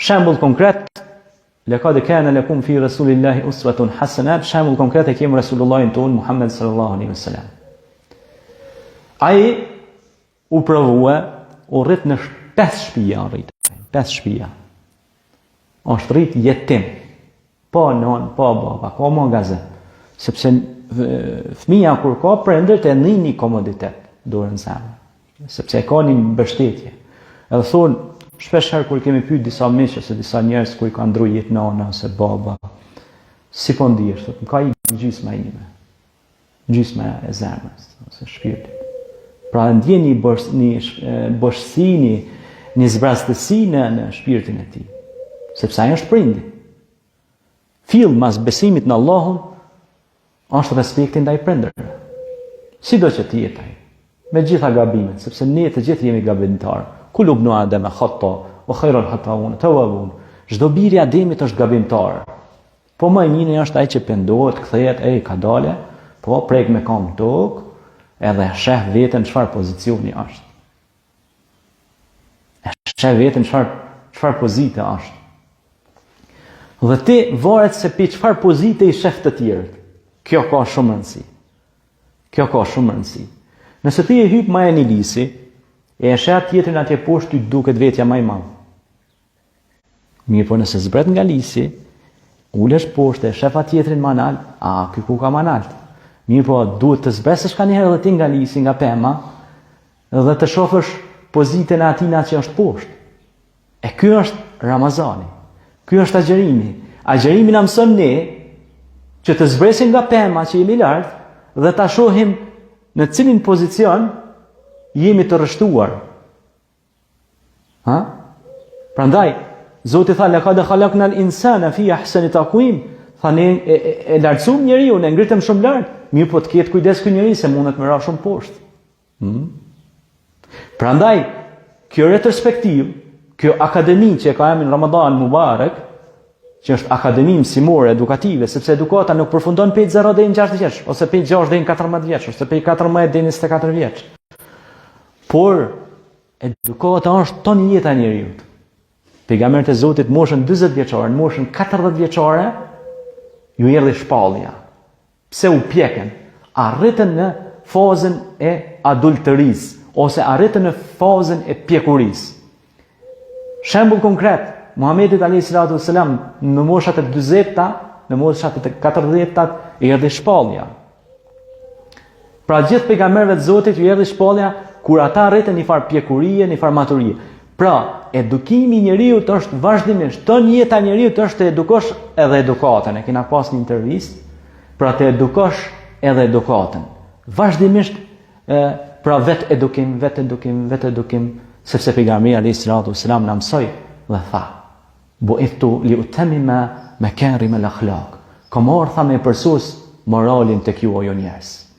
Shembull konkret, laqad kana lakum fi rasulillahi uswatun hasanah, shembull konkret e kemi Resulullahin ton Muhammed sallallahu alaihi wasallam. Ai u provua, u rrit në 5 shtëpia, 5 shtëpia. Është rrit jetim, pa non, pa baba, ka magazin, sepse fëmia kur ka prindërt e nini komoditet dorën zemër, sepse e ka një mbështetje. Edhe thonë, shpesh herë kur kemi pyet disa miq ose disa njerëz kur i kanë ndruar jetë nana ose baba, si po ndihesh? Thotë, më ka i gjysma ime, gjysma e zemrës ose shpirtit. Pra ndjen një boshësi, një zbrastësi në shpirtin e tij, sepse ai është prindi. Fill mas besimit në Allahun është respekti ndaj prindërve. Sido që të jetë ai, me gjitha gabimet, sepse ne të gjithë jemi gabimtar. Kullu ibn Adem khata wa khairul khata'un tawwabun. Çdo biri i Ademit është gabimtar. Po më i miri është ai që pendohet, kthehet, ka dalë, po prek me kam tokë, edhe sheh veten çfarë pozicioni është. Sheh veten çfarë pozite është. Dhe ti varet se pi çfarë pozite i shef të tjerët. Kjo ka shumë rëndësi. Kjo ka shumë rëndësi. Nëse ti e hyp më e një lisi, e sheh tjetrin atje poshtë, ty duket vetja më e madhe. Mirë, po nëse zbret nga lisi, ulesh poshtë, e shef tjetrin më lart, ky ku ka më lart. Mirë, po duhet të zbresësh ka njëherë edhe ti nga lisi, nga pema, dhe të shofësh pozitën e atina që është poshtë. E ky është Ramazani. Ky është agjerimi. Agjerimi na mëson ne që të zbresim nga pema që jemi lart dhe ta shohim në cilin pozicion jemi të rreshtuar. Prandaj Zoti tha laqad khalaqna al-insana fi ahsani taqwim. Tha ne e lartësum njeriu, ne ngritëm shumë lart. Mirë, po të ketë kujdes ky njeri se mundet më ra shumë poshtë. Prandaj kjo retrospektiv, kjo akademi që ka emrin Ramadan Mubarak, që është akademi mësimore edukative, sepse edukata nuk përfundon pej 0 deri në 6 vjeç, ose pej 6 deri në 14 vjeç, ose pej 14 deri në 24 vjeç. Por edukata është tonë jeta e njeriu. Pejgamberi i Zotit moshën 40 vjeçare, në moshën 40 vjeçare ju erdhi shpallja. Pse u pjekën? Arritën në fazën e adultërisë ose arritën në fazën e pjekurisë. Shembull konkret, Muhamedi alayhi salatu wasalam në moshat e 40-ta, në moshat e 40-ta i erdhi shpallja. Pra gjithë pejgamberëve të Zotit ju erdhi shpallja kur ata arritën një farë pjekurie, një farë maturie. Pra, edukimi i njeriu është vazhdimisht, tonë jeta e njeriu është të edukosh edhe edukatën. E kena pas një intervistë, pra të edukosh edhe edukatën. Vazhdimisht, pra vetë edukim, sepse pejgamberi alayhi salatu wasalam na mësoi dhe tha: "Bu'ithtu li utammima makarim al-akhlaq." Kam ardhur me përsos moralin tek ju o njerëz.